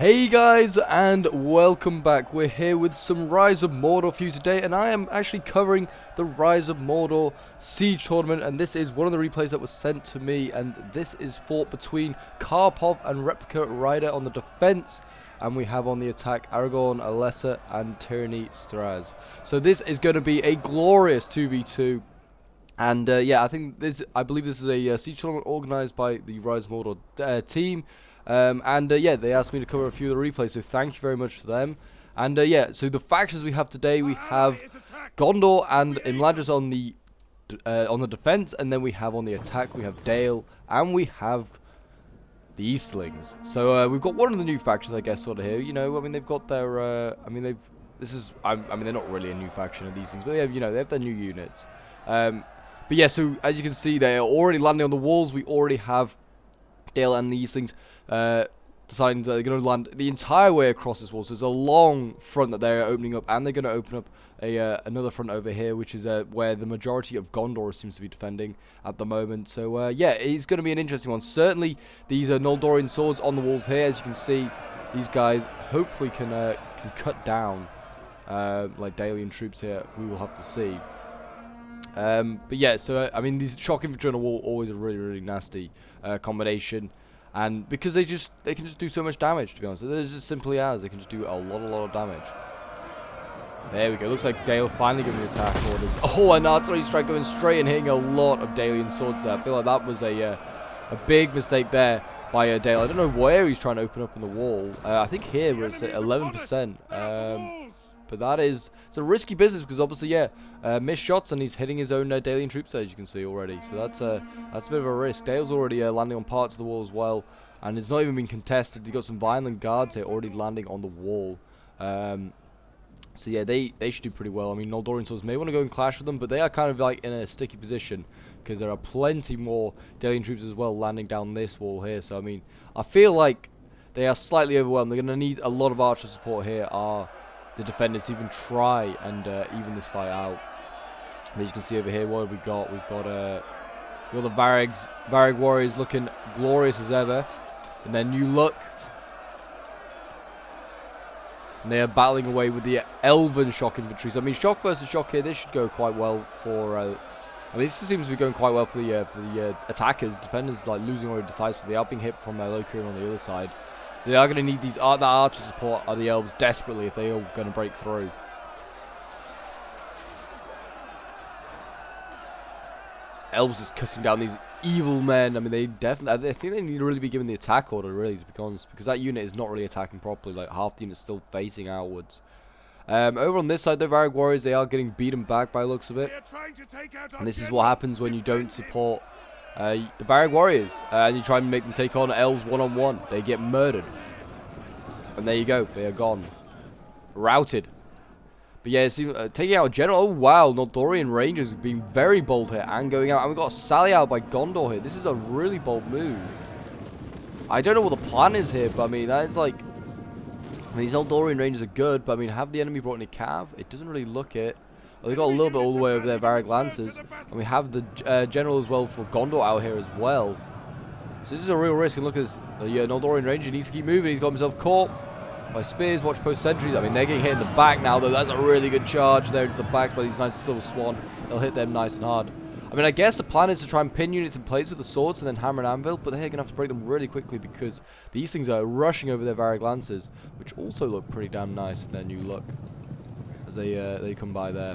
Hey guys, and welcome back. We're here with some Rise of Mordor for you today, and I am actually covering the Rise of Mordor Siege Tournament, and this is one of the replays that was sent to me, and this is fought between Karpov and Replica Rider on the defense, and we have on the attack Aragorn, Alessa, and Tyranny Straz. So this is going to be a glorious 2v2. And yeah, I believe this is a siege tournament organized by the Rise of Mordor team. Yeah, they asked me to cover a few of the replays, so thank you very much for them. And yeah, so the factions we have today, we have Gondor and Imladris on the defense, and then we have on the attack, we have Dale, and we have the Easterlings. So we've got one of the new factions, I guess, sort of here. You know, I mean, they've got their, I mean, they're not really a new faction of these things, but they have, you know, they have their new units. But yeah, so as you can see, they are already landing on the walls. We already have Dale and the Eastlings deciding that they're going to land the entire way across this wall. So there's a long front that they're opening up, and they're going to open up another front over here, which is where the majority of Gondor seems to be defending at the moment. So yeah, it's going to be an interesting one. Certainly, these are Noldorian swords on the walls here. As you can see, these guys hopefully can cut down like Dalian troops here. We will have to see. But yeah, so I mean, these shock infantry on the wall always a really nasty combination, and because they can just do so much damage. To be honest, they're just simply as they can just do a lot of damage. There we go. Looks like Dale finally giving the attack orders. Oh, an artillery strike going straight and hitting a lot of Dalian swords there. I feel like that was a big mistake there by Dale. I don't know where he's trying to open up in the wall. I think here we're at 11%. But it's a risky business because obviously, yeah, missed shots and he's hitting his own Dalian troops, as you can see already. So that's a bit of a risk. Dale's already landing on parts of the wall as well, and it's not even been contested. He's got some violent guards here already landing on the wall. So yeah, they should do pretty well. I mean, Noldorian swords may want to go and clash with them, but they are kind of like in a sticky position because there are plenty more Dalian troops as well landing down this wall here. So I mean, I feel like they are slightly overwhelmed. They're going to need a lot of archer support here. The defenders to even try and even this fight out. As you can see over here, what have we got? We've got the Varag warriors looking glorious as ever in their new look. And they are battling away with the elven shock infantry. So I mean, shock versus shock here, this should go quite well for... I mean, this seems to be going quite well for the attackers. Defenders like losing already decisively. They are being hit from Locrian on the other side. So they are going to need that archer support of the elves desperately if they are going to break through. Elves is cutting down these evil men. I mean, I think they need to really be given the attack order, really, to be honest, because that unit is not really attacking properly. Like, half the unit is still facing outwards. Over on this side, the Varag warriors, they are getting beaten back by the looks of it. And this is what happens when you don't support the Varag warriors, and you try and make them take on elves one-on-one. They get murdered. And there you go. They are gone. Routed. But yeah, taking out a general. Oh, wow. Noldorian Rangers being very bold here and going out. And we've got a sally out by Gondor here. This is a really bold move. I don't know what the plan is here, but I mean, that is like... I mean, these Noldorian Rangers are good, but I mean, have the enemy brought any cav? It doesn't really look it. Well, they've got a little bit all the way over there, Varag Lancers. And we have the general as well for Gondor out here as well. So this is a real risk. And look at this. The Noldorian Ranger needs to keep moving. He's got himself caught by spears, watch post sentries. I mean, they're getting hit in the back now, though. That's a really good charge there into the back by these nice Silver Swan. They'll hit them nice and hard. I mean, I guess the plan is to try and pin units in place with the swords and then hammer and anvil, but they're going to have to break them really quickly because these things are rushing over their Varag Lancers, which also look pretty damn nice in their new look as they come by there.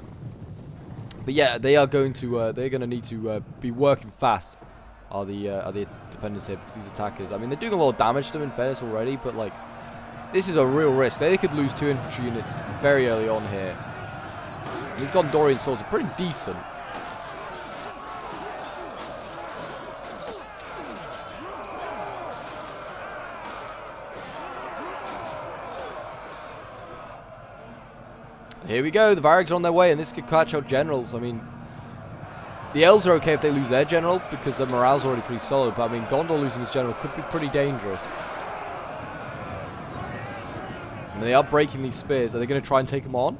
But yeah, they are going to need to be working fast. Are the defenders here, because these attackers, I mean, they're doing a lot of damage to them in fairness already, but like, this is a real risk. They could lose 2 infantry units very early on here. These Gondorian swords are pretty decent. Here we go, the Varags are on their way, and this could catch out generals. I mean, the elves are okay if they lose their general, because their morale's already pretty solid, but I mean, Gondor losing his general could be pretty dangerous. And they are breaking these spears. Are they going to try and take them on?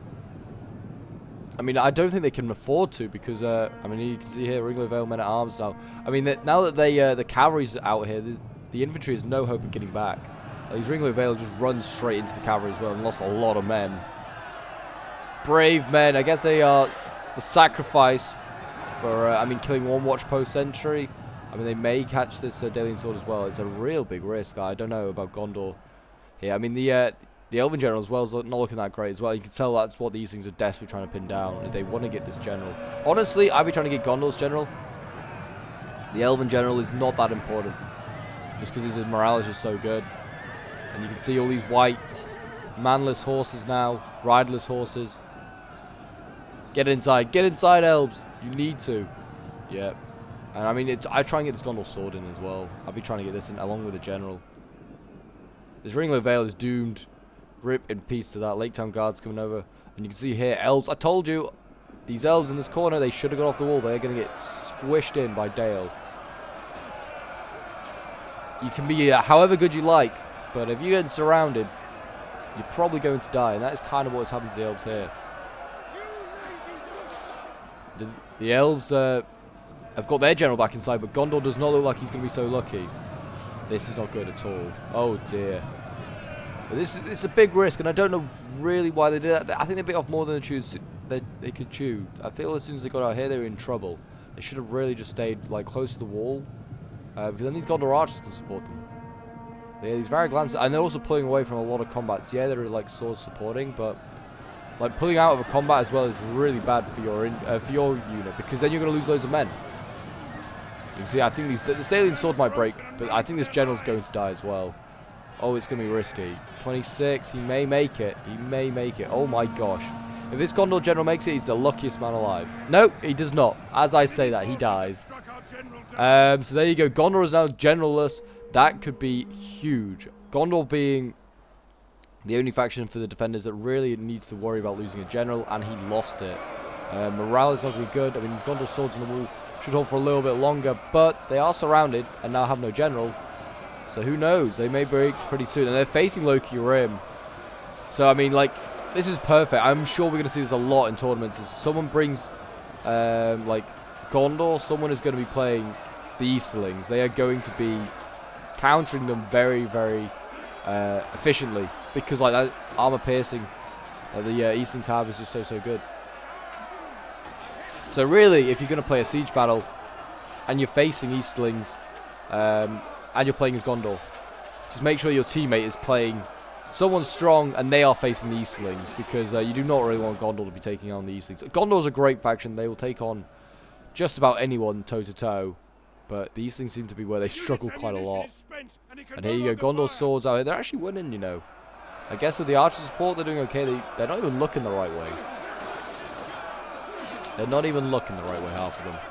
I mean, I don't think they can afford to, because, I mean, you can see here, Ringler Vale men-at-arms now. I mean, now that the cavalry's out here, the infantry has no hope of getting back. These Ringling Vale just run straight into the cavalry as well and lost a lot of men. Brave men. I guess they are the sacrifice for, killing one watch post sentry. I mean, they may catch this Dalian sword as well. It's a real big risk. I don't know about Gondor here. I mean, the Elven general as well is not looking that great as well. You can tell that's what these things are desperately trying to pin down. They want to get this general. Honestly, I'd be trying to get Gondor's general. The Elven general is not that important, just because his morale is just so good. And you can see all these white, manless horses now, riderless horses. Get inside, elves. You need to. Yeah. And I mean, I try and get this Gondor sword in as well. I'll be trying to get this in along with the general. This Ringling Vale is doomed. Rip in peace to that. Lake Town Guard's coming over. And you can see here, elves. I told you, these elves in this corner, they should have got off the wall. They're going to get squished in by Dale. You can be however good you like, but if you get surrounded, you're probably going to die. And that is kind of what's happened to the elves here. The elves have got their general back inside, but Gondor does not look like he's going to be so lucky. This is not good at all. Oh dear. It's a big risk, and I don't know really why they did that. I think they bit off more than they could chew. I feel as soon as they got out here, they were in trouble. They should have really just stayed like close to the wall, because then these Gondor archers can support them. Yeah, these very glances, and they're also pulling away from a lot of combats. Yeah, they're like swords supporting, but like pulling out of a combat as well is really bad for your unit, because then you're going to lose loads of men. You can see, I think the Dalian sword might break, but I think this general's going to die as well. Oh, it's going to be risky. 26, he may make it. He may make it. Oh my gosh. If this Gondor general makes it, he's the luckiest man alive. Nope, he does not. As I say that, he dies. So there you go. Gondor is now generalless. That could be huge. Gondor being the only faction for the defenders that really needs to worry about losing a general, and he lost it. Morale is not going to be good. I mean, these Gondor swords on the wall should hold for a little bit longer, but they are surrounded and now have no general. So who knows? They may break pretty soon, and they're facing Loki Rim. So I mean, like, this is perfect. I'm sure we're going to see this a lot in tournaments. As someone brings, like, Gondor, someone is going to be playing the Easterlings. They are going to be countering them very, very efficiently, because like that armor piercing that the Eastlings have is just so good. So really, if you're going to play a siege battle and you're facing Eastlings and you're playing as Gondor, just make sure your teammate is playing someone strong and they are facing the Eastlings, because you do not really want Gondor to be taking on the Eastlings. Gondor's a great faction. They will take on just about anyone toe-to-toe, but the Eastlings seem to be where they struggle quite a lot. And here you go, Gondor's swords out here. They're actually winning, you know. I guess with the archer support, they're doing okay. They're not even looking the right way. They're not even looking the right way, half of them.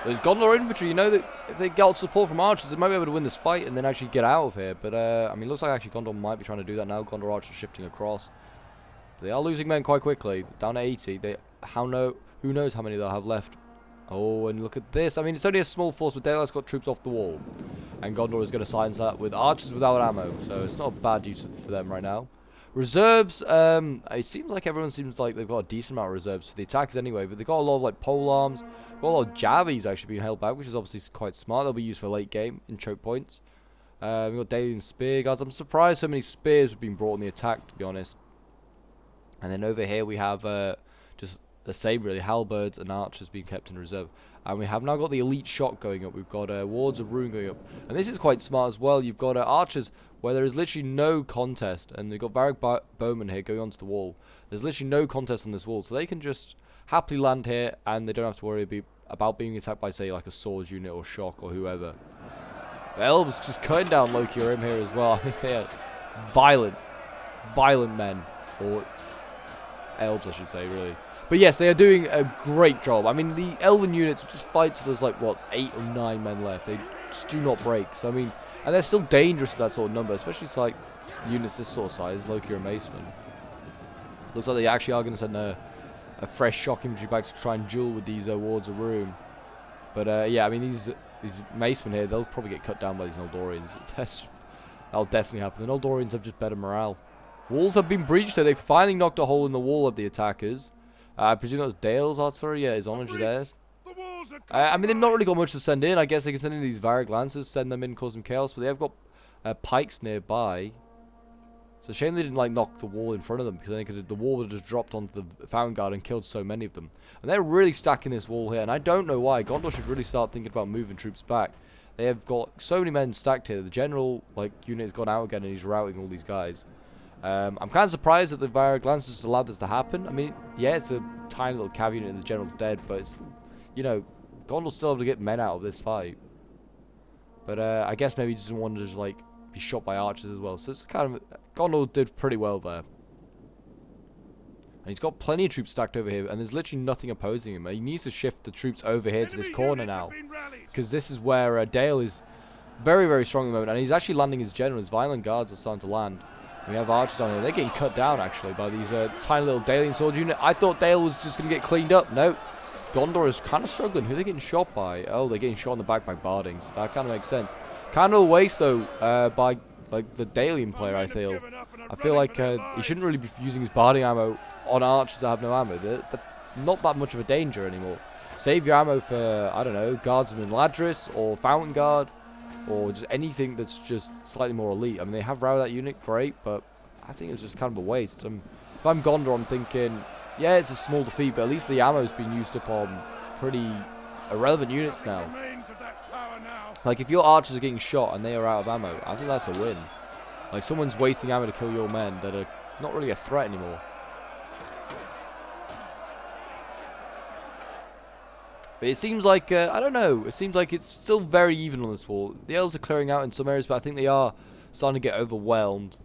There's Gondor infantry, you know that if they get support from archers, they might be able to win this fight and then actually get out of here. But, I mean, it looks like actually Gondor might be trying to do that now. Gondor archers shifting across. They are losing men quite quickly, down to 80. Who knows how many they'll have left. Oh, and look at this. I mean, it's only a small force, but Daylight's got troops off the wall. And Gondor is going to silence that with archers without ammo. So it's not a bad use for them right now. Reserves, it seems like everyone seems like they've got a decent amount of reserves for the attackers anyway, but they've got a lot of like pole arms, got a lot of javies actually being held back, which is obviously quite smart. They'll be used for late game in choke points. We've got Dalian spear guards. I'm surprised so many spears have been brought in the attack, to be honest. And then over here we have just the same really, halberds and archers being kept in reserve. And we have now got the elite shot going up. We've got wards of ruin going up. And this is quite smart as well. You've got archers where there is literally no contest. And they've got Varric bowmen here going onto the wall. There's literally no contest on this wall. So they can just happily land here and they don't have to worry about being attacked by, say, like a swords unit or shock or whoever. The elves just cutting down Loki Rim here as well. I mean, they are violent men. Or elves, I should say, really. But yes, they are doing a great job. I mean, the elven units just fight till there's like, what, 8 or 9 men left. They just do not break. So I mean, and they're still dangerous at that sort of number, especially it's like units this sort of size, Loki or Maceman. Looks like they actually are going to send a fresh shock infantry back to try and duel with these wards of Room. But yeah, I mean these Macemen here, they'll probably get cut down by these Noldorians. That'll definitely happen. The Noldorians have just better morale. Walls have been breached, so they finally knocked a hole in the wall of the attackers. I presume that was Dale's artillery. Yeah, his honors are theirs. I mean, they've not really got much to send in. I guess they can send in these Varag Lancers, send them in, cause some chaos. But they have got pikes nearby. It's a shame they didn't like knock the wall in front of them, because I think the wall would have just dropped onto the Fountain Guard and killed so many of them. And they're really stacking this wall here, and I don't know why. Gondor should really start thinking about moving troops back. They have got so many men stacked here. The general unit has gone out again, and he's routing all these guys. I'm kind of surprised that the Varag Lancers allowed this to happen. I mean, yeah, it's a tiny little cav unit and the general's dead, but it's, you know, Gondor's still able to get men out of this fight. But I guess maybe he doesn't want to just like be shot by archers as well. So it's kind of, Gondor did pretty well there. And he's got plenty of troops stacked over here, and there's literally nothing opposing him. He needs to shift the troops over here to this corner now, because this is where Dale is very, very strong at the moment, and he's actually landing his general. His Violent Guards are starting to land. We have archers down here. They're getting cut down, actually, by these tiny little Dalian sword unit. I thought Dale was just going to get cleaned up. No. Gondor is kind of struggling. Who are they getting shot by? Oh, they're getting shot in the back by Bardings. That kind of makes sense. Kind of a waste, though, by like the Dalian player, I feel. I feel like he shouldn't really be using his Barding ammo on archers that have no ammo. They're not that much of a danger anymore. Save your ammo for, I don't know, Guardsmen Ladris or Fountain Guard, or just anything that's just slightly more elite. I mean, they have routed that unit, great, but I think it's just kind of a waste. If I'm Gondor, I'm thinking, yeah, it's a small defeat, but at least the ammo's been used up on pretty irrelevant units now. Like, if your archers are getting shot and they are out of ammo, I think that's a win. Like, someone's wasting ammo to kill your men that are not really a threat anymore. But it seems like, I don't know, it seems like it's still very even on this wall. The elves are clearing out in some areas, but I think they are starting to get overwhelmed.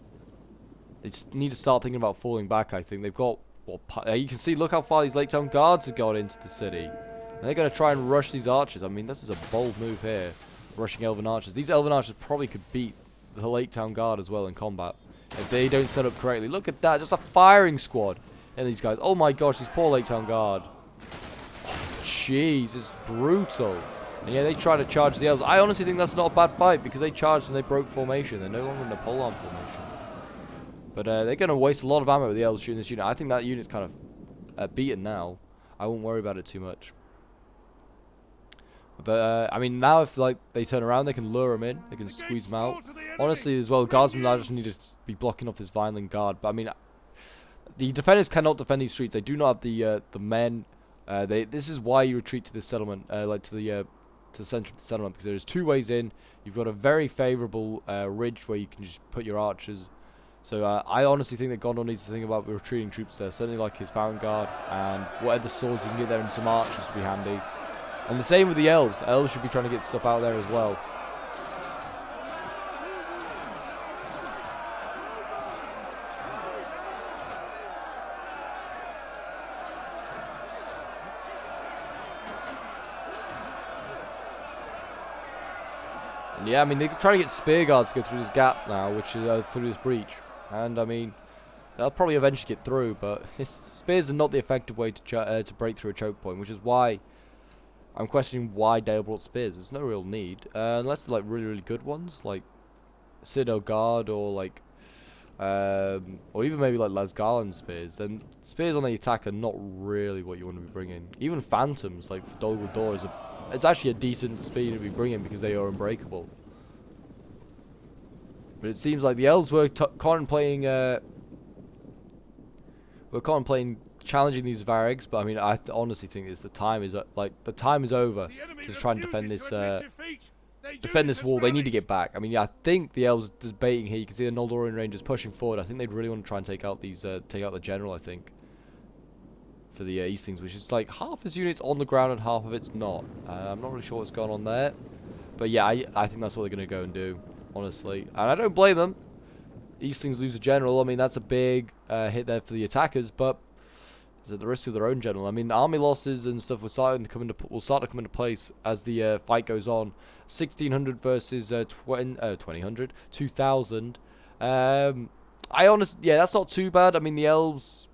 They just need to start thinking about falling back, I think. They've got, well, you can see, look how far these Lake Town Guards have gone into the city. And they're going to try and rush these archers. I mean, this is a bold move here, rushing Elven Archers. These Elven Archers probably could beat the Lake Town Guard as well in combat if they don't set up correctly. Look at that, just a firing squad in these guys. Oh my gosh, these poor Lake Town Guard. Jeez, it's brutal. And yeah, they try to charge the elves. I honestly think that's not a bad fight, because they charged and they broke formation. They're no longer in Napoleon formation. But they're going to waste a lot of ammo with the elves shooting this unit. I think that unit's kind of beaten now. I won't worry about it too much. But I mean, now if like they turn around, they can lure them in. They can squeeze them out. Honestly, as well, Guardsmen I just need to be blocking off this Violent Guard. But I mean, the defenders cannot defend these streets. They do not have the men. This is why you retreat to this settlement, like to the center of the settlement, because there's two ways in. You've got a very favourable ridge where you can just put your archers. So I honestly think that Gondor needs to think about retreating troops there. Certainly like his Fountain Guard and whatever swords he can get there, and some archers would be handy. And the same with the elves. Elves should be trying to get stuff out there as well. And yeah, I mean, they're trying to get spear guards to go through this gap now, which is through this breach. And I mean, they'll probably eventually get through, but spears are not the effective way to break through a choke point, which is why I'm questioning why Dale brought spears. There's no real need, unless they're like really, really good ones, like Citadel Guard or like, or even maybe like Lasgarland spears. Then spears on the attack are not really what you want to be bringing. Even Phantoms, like for Dol Guldur, it's actually a decent speed to be bringing because they are unbreakable. But it seems like the elves were contemplating challenging these Varags, but I mean, I honestly think the time is over to try and defend this wall. They need to get back. I mean, I think the elves are debating here. You can see the Noldorian Rangers pushing forward. I think they'd really want to try and take out the general. I think for the Eastlings, which is like half his units on the ground and half of it's not. I'm not really sure what's going on there, but yeah, I think that's what they're going to go and do, honestly, and I don't blame them. Eastlings lose a general. I mean, that's a big hit there for the attackers, but is at the risk of their own general. I mean, army losses and stuff will start to come into place as the fight goes on. 1,600 versus 2,000. Yeah, that's not too bad. I mean, the elves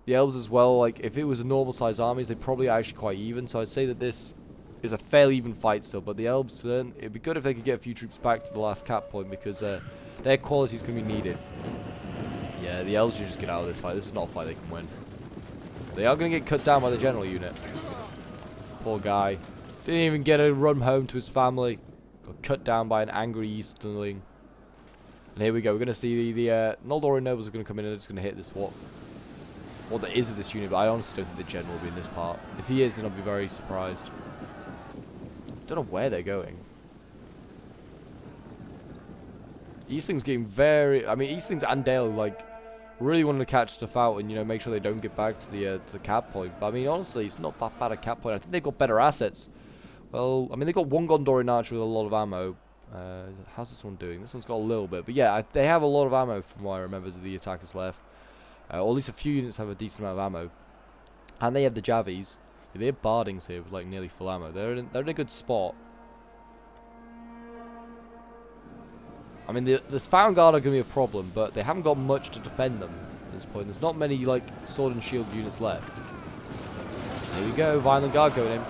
as well. Like, if it was a normal size armies, they're probably actually quite even. So I'd say that this is a fairly even fight still. But the elves, it'd be good if they could get a few troops back to the last cap point because their quality is going to be needed. Yeah, the elves should just get out of this fight. This is not a fight they can win. They are going to get cut down by the general unit. Poor guy. Didn't even get a run home to his family. Got cut down by an angry Easterling. And here we go. We're going to see the Noldorian nobles are going to come in and it's going to hit this what there is of this unit. But I honestly don't think the general will be in this part. If he is, then I'll be very surprised. Don't know where they're going. Eastling's getting very... I mean, Eastlings and Dale, like, really wanting to catch stuff out and, you know, make sure they don't get back to the cap point. But, I mean, honestly, it's not that bad a cap point. I think they've got better assets. Well, I mean, they've got one Gondorian archer with a lot of ammo. How's this one doing? This one's got a little bit. But, yeah, they have a lot of ammo from what I remember to the attackers left. Or at least a few units have a decent amount of ammo. And they have the Javies. Yeah, they have Bardings here with, like, nearly full ammo. They're in a good spot. I mean, this Vanguard are going to be a problem, but they haven't got much to defend them at this point. There's not many, like, sword and shield units left. There we go, Violent Guard going in.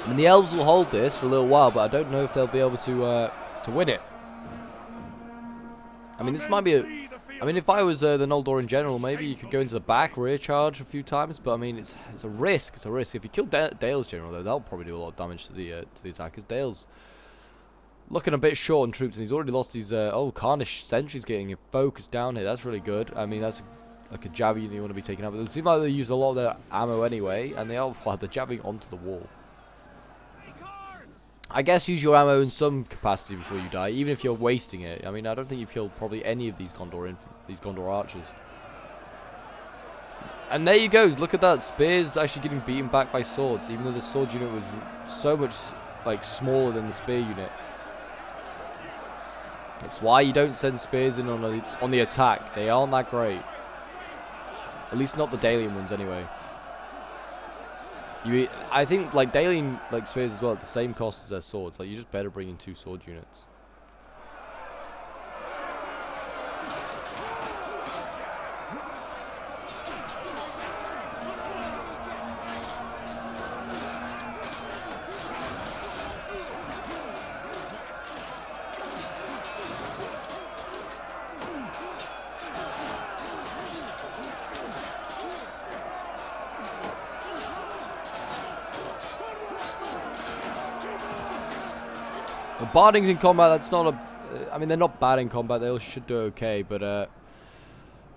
I mean, the elves will hold this for a little while, but I don't know if they'll be able to win it. I mean, this might be I mean, if I was the Noldorian general, maybe you could go into the back, rear charge a few times, but I mean, it's a risk. It's a risk. If you kill Dale's general, though, that'll probably do a lot of damage to the attackers. Dale's looking a bit short on troops, and he's already lost his... Carnish Sentry's getting focused down here. That's really good. I mean, that's like a Javi you want to be taking out. But it seems like they use a lot of their ammo anyway, and they are they're jabbing onto the wall. I guess use your ammo in some capacity before you die, even if you're wasting it. I mean, I don't think you've killed probably any of these Gondor archers. And there you go. Look at that. Spears actually getting beaten back by swords, even though the sword unit was so much like smaller than the spear unit. That's why you don't send spears in on the attack. They aren't that great. At least not the Dalian ones, anyway. I think like Dalian like spears as well at the same cost as their swords. Like you just better bring in 2 sword units. The Bardings in combat, that's not a... I mean, they're not bad in combat. They all should do okay, but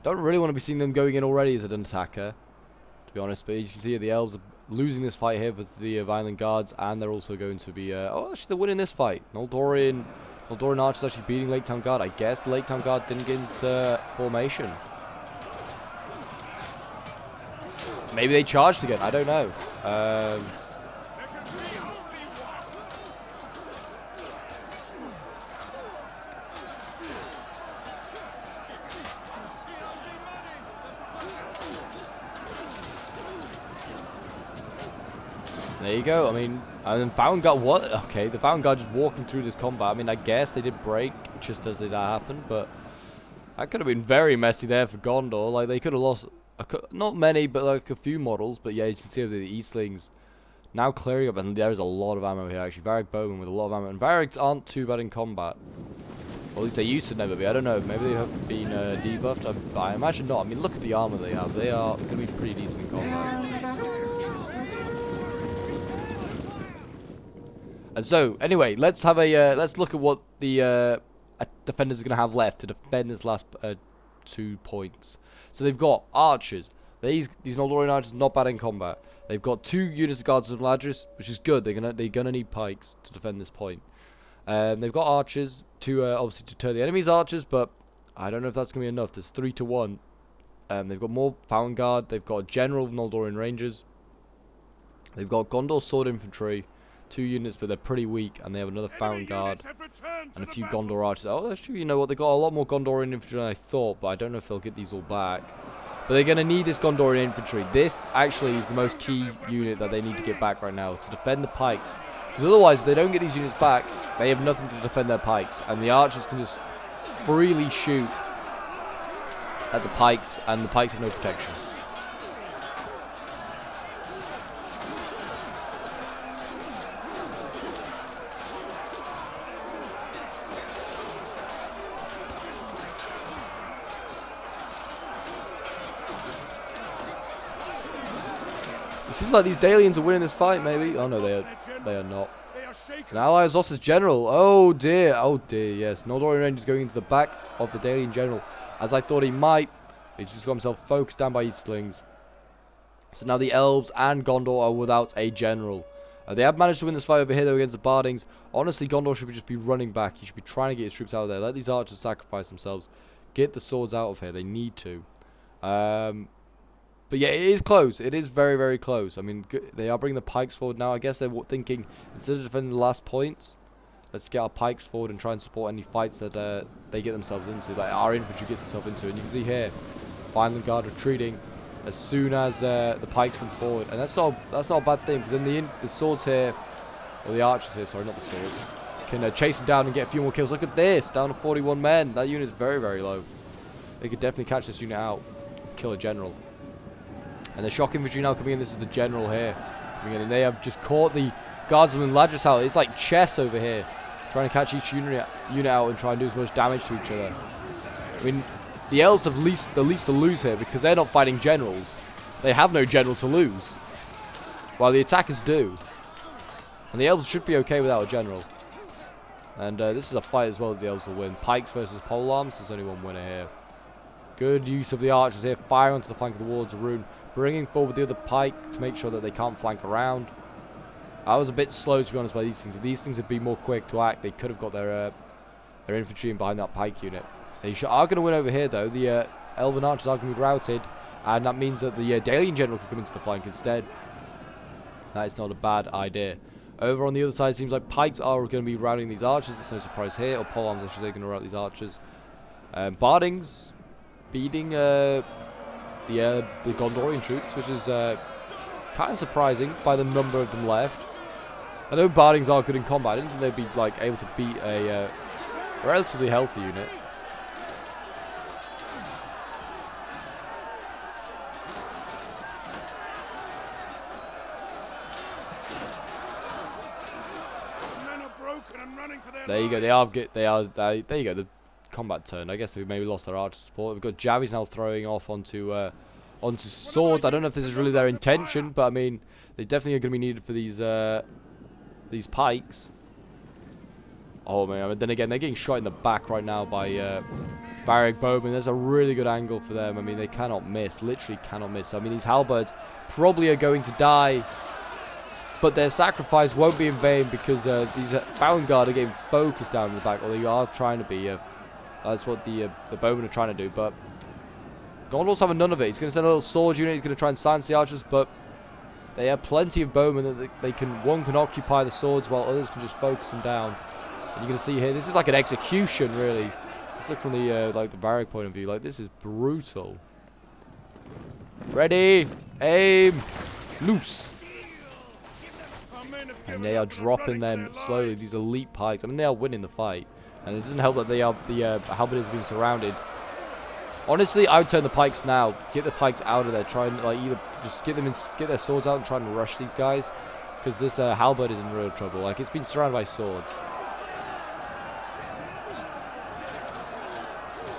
don't really want to be seeing them going in already as an attacker, to be honest. But as you can see, the elves are losing this fight here with the Violent Guards, and they're also going to be... oh, actually, they're winning this fight. Noldorian Archers actually beating Lake Town Guard. I guess the Lake Town Guard didn't get into formation. Maybe they charged again. I don't know. There you go. I mean, and then Vanguard, what? Okay, the Vanguard just walking through this combat. I mean, I guess they did break just as that happened, but that could have been very messy there for Gondor. Like, they could have lost, not many, but like a few models. But yeah, you can see the Eastlings now clearing up, and there's a lot of ammo here, actually. Varric Bowman with a lot of ammo. And Varrics aren't too bad in combat. Or at least they used to never be. I don't know. Maybe they have been debuffed. I imagine not. I mean, look at the armor they have. They are going to be pretty decent in combat. And so, anyway, let's have a let's look at what the defenders are going to have left to defend this last 2 points. So they've got archers. These Noldorian archers not bad in combat. They've got 2 units of guards and ladders, which is good. They're gonna need pikes to defend this point. They've got archers to obviously deter the enemy's archers, but I don't know if that's gonna be enough. There's 3 to 1. They've got more Fountain Guard. They've got a General of Noldorian Rangers. They've got Gondor Sword Infantry. 2 units, but they're pretty weak. And they have another Fountain Guard. And a few Gondor Archers. Oh, actually, you know what? They've got a lot more Gondorian Infantry than I thought. But I don't know if they'll get these all back. But they're going to need this Gondorian Infantry. This, actually, is the most key unit that they need to get back right now. To defend the pikes. Because otherwise, if they don't get these units back, they have nothing to defend their pikes. And the Archers can just freely shoot at the pikes, and the pikes have no protection. It seems like these Dalians are winning this fight, maybe. Oh no, they are not. An ally is Os's general. Oh dear, yes. Noldorian Rangers going into the back of the Dalian general, as I thought he might. He's just got himself focused down by Eastlings. So now the Elves and Gondor are without a general. They have managed to win this fight over here, though, against the Bardings. Honestly, Gondor should just be running back. He should be trying to get his troops out of there. Let these archers sacrifice themselves. Get the swords out of here. They need to. But yeah, it is close. It is very, very close. I mean, they are bringing the pikes forward now. I guess they're thinking, instead of defending the last points, let's get our pikes forward and try and support any fights that they get themselves into, like our infantry gets itself into. And you can see here, Vineland Guard retreating as soon as the pikes move forward. And that's not a bad thing, because then the swords here, or the archers here, sorry, not the swords, can chase them down and get a few more kills. Look at this, down to 41 men. That unit is very, very low. They could definitely catch this unit out, kill a general. And the shock infantry now coming in. This is the general here coming in, and they have just caught the guardsmen and Ladris out. It's like chess over here, trying to catch each unit out and try and do as much damage to each other. I mean, the Elves have the least to lose here, because they're not fighting generals. They have no general to lose, while the attackers do. And the Elves should be okay without a general. And this is a fight as well that the Elves will win. Pikes versus polearms. There's only one winner here. Good use of the archers here, firing onto the flank of the Warlords of Rune, bringing forward the other pike to make sure that they can't flank around. I was a bit slow, to be honest, by these things. If these things had been more quick to act, they could have got their infantry in behind that pike unit. They are going to win over here, though. The Elven archers are going to be routed, and that means that the Dalian general can come into the flank instead. That is not a bad idea. Over on the other side, it seems like pikes are going to be routing these archers. There's no surprise here. Or polearms, I should say, going to rout these archers. Bardings beating the Gondorian troops, which is kind of surprising by the number of them left. I know Bardings are good in combat. I didn't think they'd be like able to beat a relatively healthy unit. There you go. There you go. The combat turn. I guess they maybe lost their archer support. We've got Javis now throwing off onto swords. I don't know if this is really their intention, but I mean, they definitely are going to be needed for these pikes. Oh man! But then again, they're getting shot in the back right now by Barrack Bowman. There's a really good angle for them. I mean, they cannot miss. Literally cannot miss. I mean, these halberds probably are going to die, but their sacrifice won't be in vain, because these Fountain Guard are getting focused down in the back, or they are trying to be. That's what the bowmen are trying to do, but Gondor's having none of it. He's going to send a little sword unit. He's going to try and silence the archers, but they have plenty of bowmen that one can occupy the swords, while others can just focus them down. And you're going to see here, this is like an execution, really. Let's look from the like the barrack point of view. Like, this is brutal. Ready, aim, loose. And they are dropping them slowly. These elite pikes. I mean, they are winning the fight. And it doesn't help that the halberdiers have been surrounded. Honestly, I would turn the pikes now. Get the pikes out of there. Try and like either just get their swords out and try and rush these guys, because this halberd is in real trouble. Like, it's been surrounded by swords.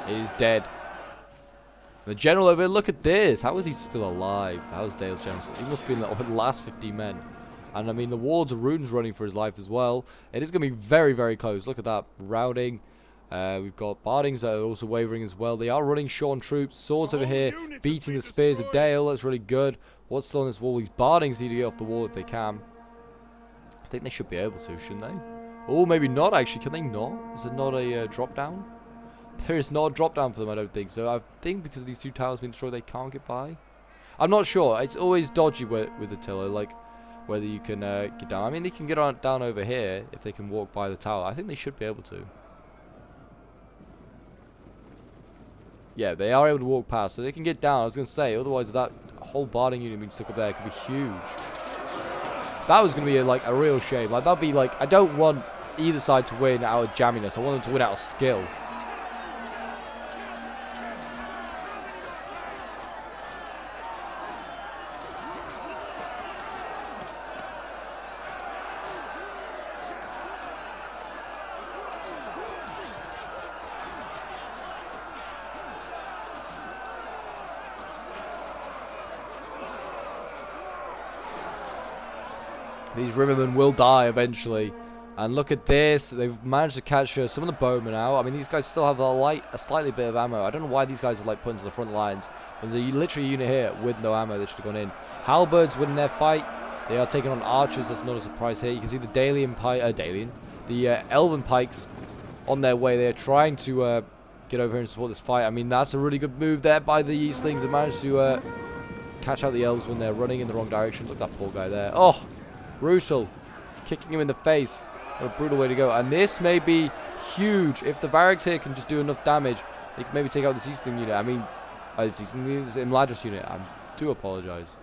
It is dead. The general over here. Look at this. How is he still alive? How is Dale's general? He must have been like, the last 50 men. And I mean, the Wards of Rune's running for his life as well. It is going to be very, very close. Look at that. Routing. We've got Bardings that are also wavering as well. They are running short on troops. Swords over here, beating the spears of Dale. That's really good. What's still on this wall? These Bardings need to get off the wall if they can. I think they should be able to, shouldn't they? Oh, maybe not, actually. Can they not? Is it not a drop down? There is not a drop down for them, I don't think. So I think because of these 2 towers being destroyed, they can't get by. I'm not sure. It's always dodgy with the tiller, like whether you can get down. I mean, they can get down over here if they can walk by the tower. I think they should be able to. Yeah, they are able to walk past, so they can get down. I was going to say, otherwise that whole barding unit being stuck up there could be huge. That was going to be like a real shame. Like, that'd be like, I don't want either side to win out of jamminess. I want them to win out of skill. These rivermen will die eventually. And look at this. They've managed to catch some of the bowmen out. I mean, these guys still have a slightly bit of ammo. I don't know why these guys are like put into the front lines. There's literally a unit here with no ammo that should have gone in. Halberds winning their fight. They are taking on archers. That's not a surprise here. You can see the the elven pikes on their way. They are trying to get over here and support this fight. I mean, that's a really good move there by the Eastlings. They managed to catch out the elves when they're running in the wrong direction. Look at that poor guy there. Oh! Brutal. Kicking him in the face. What a brutal way to go. And this may be huge. If the barracks here can just do enough damage, they can maybe take out this Eastling unit. I mean, this Imladris unit. I do apologize.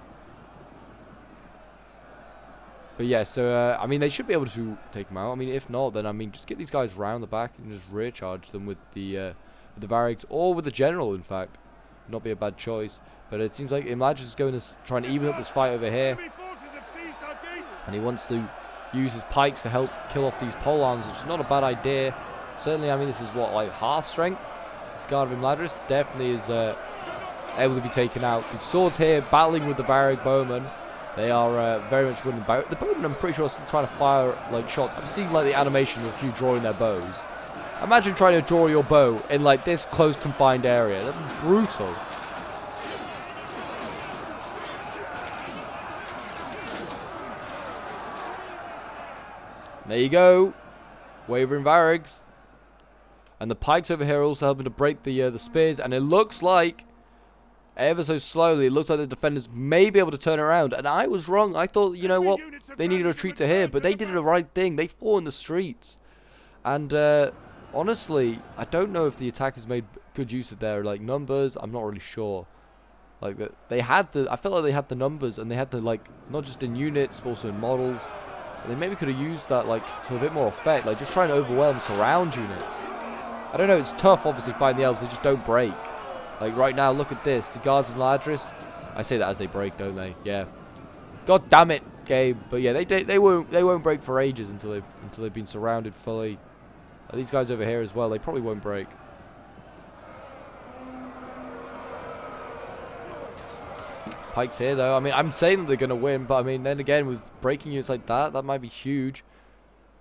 But yeah, so, I mean, they should be able to take them out. I mean, if not, then, I mean, just get these guys round the back and just rear charge them with the barracks, or with the general, in fact. Not be a bad choice. But it seems like Imladris is going to try and even up this fight over here. And he wants to use his pikes to help kill off these polearms, which is not a bad idea. Certainly, I mean, this is what, like half strength? This guard of Imladris definitely is able to be taken out. The swords here battling with the barrack bowmen. They are very much winning. The bowmen, I'm pretty sure, are still trying to fire like shots. I've seen like the animation of a few drawing their bows. Imagine trying to draw your bow in like this close confined area. That'd be brutal. There you go. Wavering Varrigs. And the pikes over here are also helping to break the spears. And it looks like, ever so slowly, it looks like the defenders may be able to turn around. And I was wrong. I thought, you know what, they needed a retreat to here. But they did the right thing. They fought in the streets. And honestly, I don't know if the attackers made good use of their like numbers. I'm not really sure. Like they had I felt like they had the numbers, and they had the like not just in units, but also in models. They maybe could have used that like to a bit more effect, like just trying to overwhelm surround units. I don't know, it's tough obviously fighting the elves, they just don't break. Like right now, look at this, the guards of Ladris. I say that as they break, don't they? Yeah. God damn it, game. But yeah, they won't break for ages until they've been surrounded fully. These guys over here as well, they probably won't break. Pikes here though. I mean, I'm saying that they're going to win, but I mean, then again, with breaking units like that, that might be huge.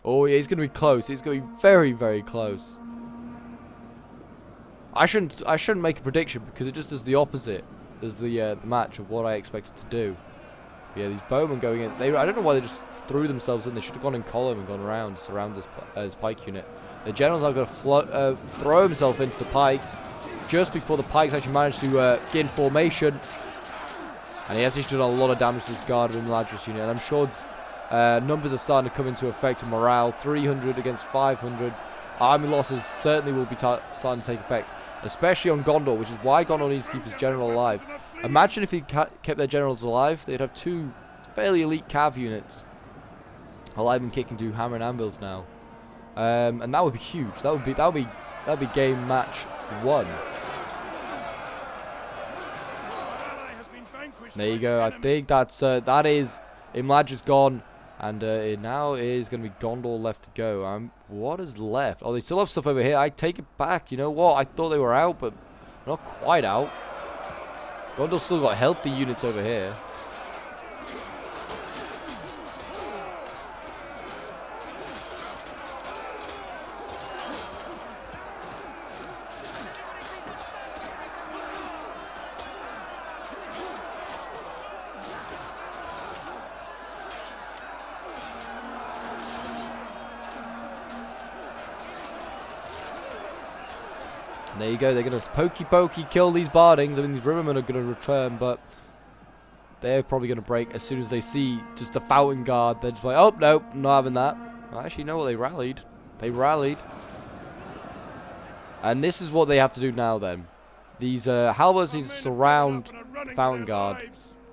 Oh, yeah, he's going to be close. He's going to be very, very close. I shouldn't make a prediction because it just does the opposite as the match of what I expected to do. But yeah, these bowmen going in. I don't know why they just threw themselves in. They should have gone in column and gone around to surround this pike unit. The general's now going to throw himself into the pikes just before the pikes actually manage to get in formation. And he has actually done a lot of damage to this guard in the Ladris unit. And I'm sure numbers are starting to come into effect in morale. 300 against 500. Army losses certainly will be starting to take effect. Especially on Gondor, which is why Gondor needs to keep his general alive. Imagine if he kept their generals alive. They'd have 2 fairly elite cav units alive and kicking, do hammer and anvils now. And that would be huge. That would be game match 1. There you go. I think that is Imladris gone, and it now is going to be Gondor left to go. What is left? Oh, they still have stuff over here. I take it back. You know what? I thought they were out, but not quite out. Gondor's still got healthy units over here. And there you go. They're going to pokey kill these bardings. I mean, these rivermen are going to return, but they're probably going to break as soon as they see just the fountain guard. They're just like, oh, no, not having that. Well, actually, no, they rallied. They rallied. And this is what they have to do now, then. These halberds need to surround fountain guard.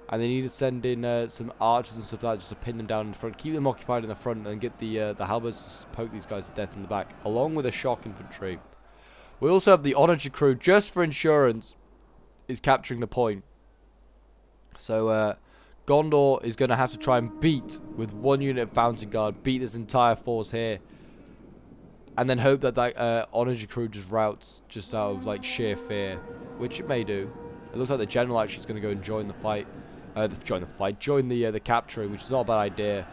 And they need to send in some archers and stuff like that just to pin them down in the front. Keep them occupied in the front and get the halberds to poke these guys to death in the back. Along with the shock infantry. We also have the Onager crew, just for insurance, is capturing the point. So, Gondor is going to have to try and beat, with one unit of fountain guard, beat this entire force here. And then hope that that Onager crew just routes just out of, like, sheer fear. Which it may do. It looks like the general actually is going to go and join the fight. Join the capturing, which is not a bad idea.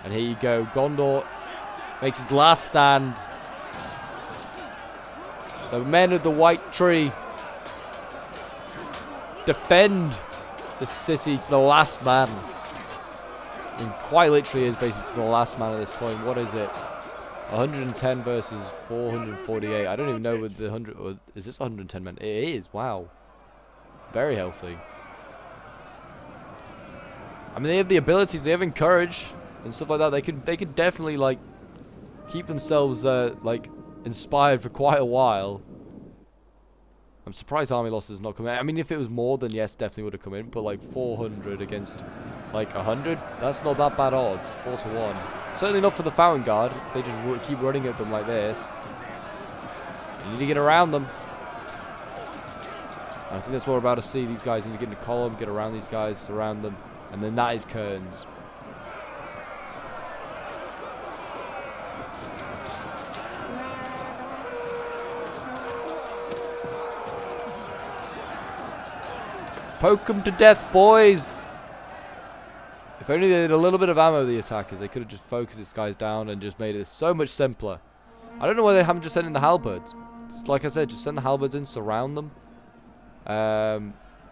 And here you go. Gondor makes his last stand. The men of the White Tree defend the city to the last man. And quite literally is basically to the last man at this point. What is it? 110 versus 448. I don't even know with the 100. Or is this 110 men? It is. Wow. Very healthy. I mean, they have the abilities. They have encourage and stuff like that. They could definitely like keep themselves like inspired for quite a while. I'm surprised army losses has not come in. I mean, if it was more, then yes, definitely would have come in. But like 400 against like 100, that's not that bad odds. 4-1. Certainly not for the fountain guard. They just keep running at them like this. You need to get around them. And I think that's what we're about to see. These guys need to get in the column, get around these guys, surround them, and then that is Kearns. Poke them to death, boys! If only they had a little bit of ammo, the attackers. They could have just focused this guys down and just made it so much simpler. I don't know why they haven't just sent in the halberds. It's like I said, just send the halberds in, surround them.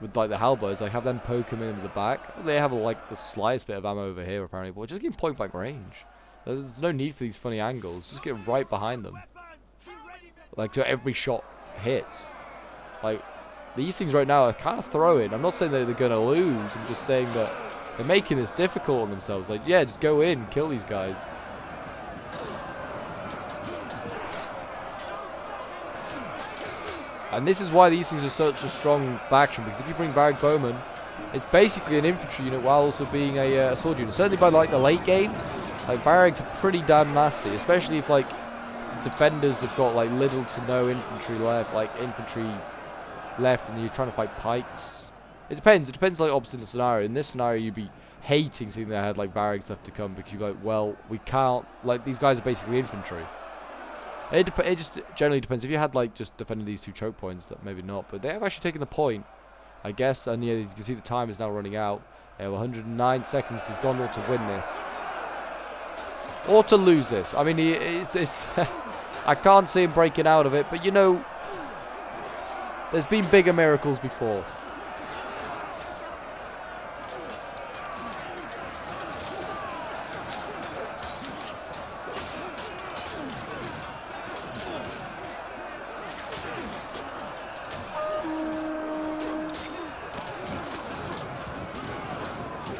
With like the halberds, like have them poke them in the back. They have like the slightest bit of ammo over here apparently, but just get point blank range. There's no need for these funny angles. Just get right behind them. Like so every shot hits. Like these things right now are kind of throwing. I'm not saying that they're gonna lose. I'm just saying that they're making this difficult on themselves. Like yeah, just go in, kill these guys. And this is why these things are such a strong faction, because if you bring Varric Bowman, it's basically an infantry unit while also being a sword unit. Certainly by like the late game, like Varric's pretty damn nasty, especially if like defenders have got like little to no infantry left, and you're trying to fight pikes. It depends like opposite the scenario. In this scenario, you'd be hating seeing that I had like Varric's left to come, because you're like, well, we can't, like these guys are basically infantry. It just generally depends. If you had like just defending these two choke points, that maybe not. But they have actually taken the point, I guess. And yeah, you can see the time is now running out. They have 109 seconds to Gondor to win this, or to lose this. I mean, it's I can't see him breaking out of it. But you know, there's been bigger miracles before.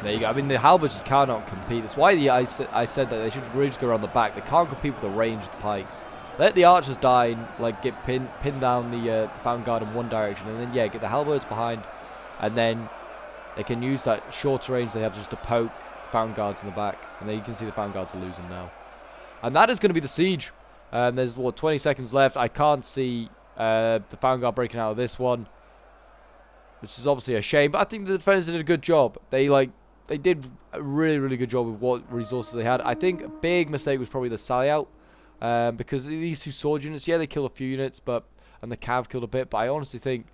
There you go. I mean, the halberds just cannot compete. That's why I said that they should really just go around the back. They can't compete with the ranged pikes. Let the archers die and like get pin down the fountain guard in one direction, and then yeah, get the halberds behind, and then they can use that shorter range they have just to poke the fountain guards in the back. And then you can see the fountain guards are losing now. And that is going to be the siege. There's what 20 seconds left. I can't see the fountain guard breaking out of this one, which is obviously a shame. But I think the defenders did a good job. They did a really, really good job with what resources they had. I think a big mistake was probably the sally out. Because these two sword units, yeah, they kill a few units, and the cav killed a bit. But I honestly think,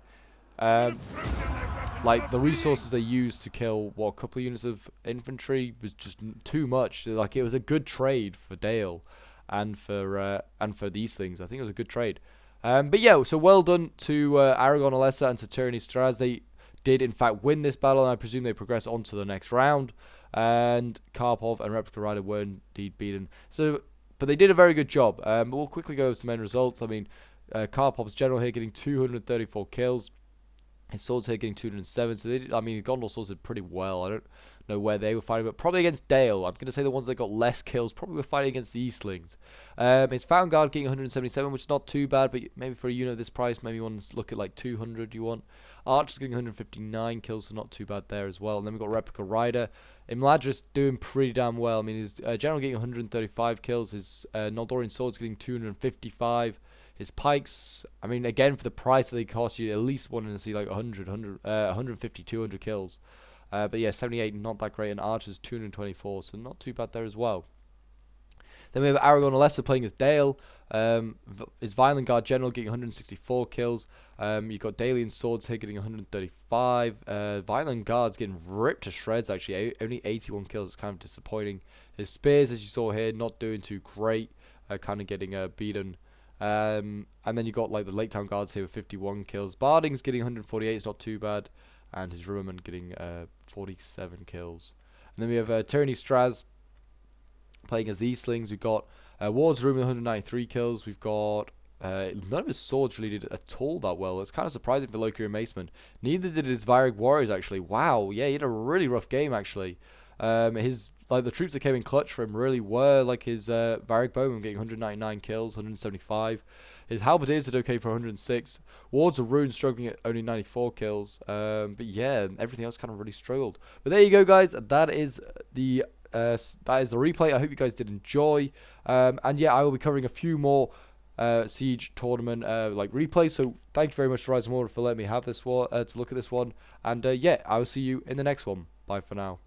like, the resources they used to kill, a couple of units of infantry was just too much. Like, it was a good trade for Dale and for these things. I think it was a good trade. But yeah, so well done to Aragon Alessa and to Tyranny Straz. They did in fact win this battle, and I presume they progress on to the next round. And Karpov and Replica Rider were indeed beaten. So, but they did a very good job. But we'll quickly go over some end results. I mean, Karpop's general here getting 234 kills. His swords here getting 207. So I mean, Gondor swords did pretty well. I don't know where they were fighting, but probably against Dale. I'm going to say the ones that got less kills probably were fighting against the Eastlings. His Found Guard getting 177, which is not too bad, but maybe for a unit this price, maybe you want to look at like 200 you want. Archer's getting 159 kills, so not too bad there as well. And then we've got Replica Rider. Imladris doing pretty damn well. I mean, his general getting 135 kills. His Noldorian Sword's getting 255. His pikes, I mean, again, for the price that they cost, you at least wanting to see like 150, 200 kills. But yeah, 78, not that great. And Archer's 224, so not too bad there as well. Then we have Aragorn Alessa playing as Dale. His Violent Guard General getting 164 kills. You've got Dalian Swords here getting 135. Violent Guard's getting ripped to shreds, actually. Only 81 kills. It's kind of disappointing. His Spears, as you saw here, not doing too great. Kind of getting beaten. And then you got like the Lake Town Guards here with 51 kills. Barding's getting 148. It's not too bad. And his Rimmerman getting 47 kills. And then we have Tyranny Straz playing as the Eastlings. We've got Ward's Room with 193 kills. We've got none of his swords really did at all that well. It's kind of surprising for Loki Maceman. Neither did his Varag Warriors, actually. Wow, yeah, he had a really rough game, actually. The troops that came in clutch for him really were like his Varag Bowman getting 199 kills, 175. His Halberdiers did okay for 106. Wards of Ruin struggling at only 94 kills. But yeah, everything else kind of really struggled. But there you go, guys. That is the replay. I hope you guys did enjoy. And yeah, I will be covering a few more Siege tournament like replays. So thank you very much to Rise of Mordor for letting me have this one to look at this one. And yeah, I will see you in the next one. Bye for now.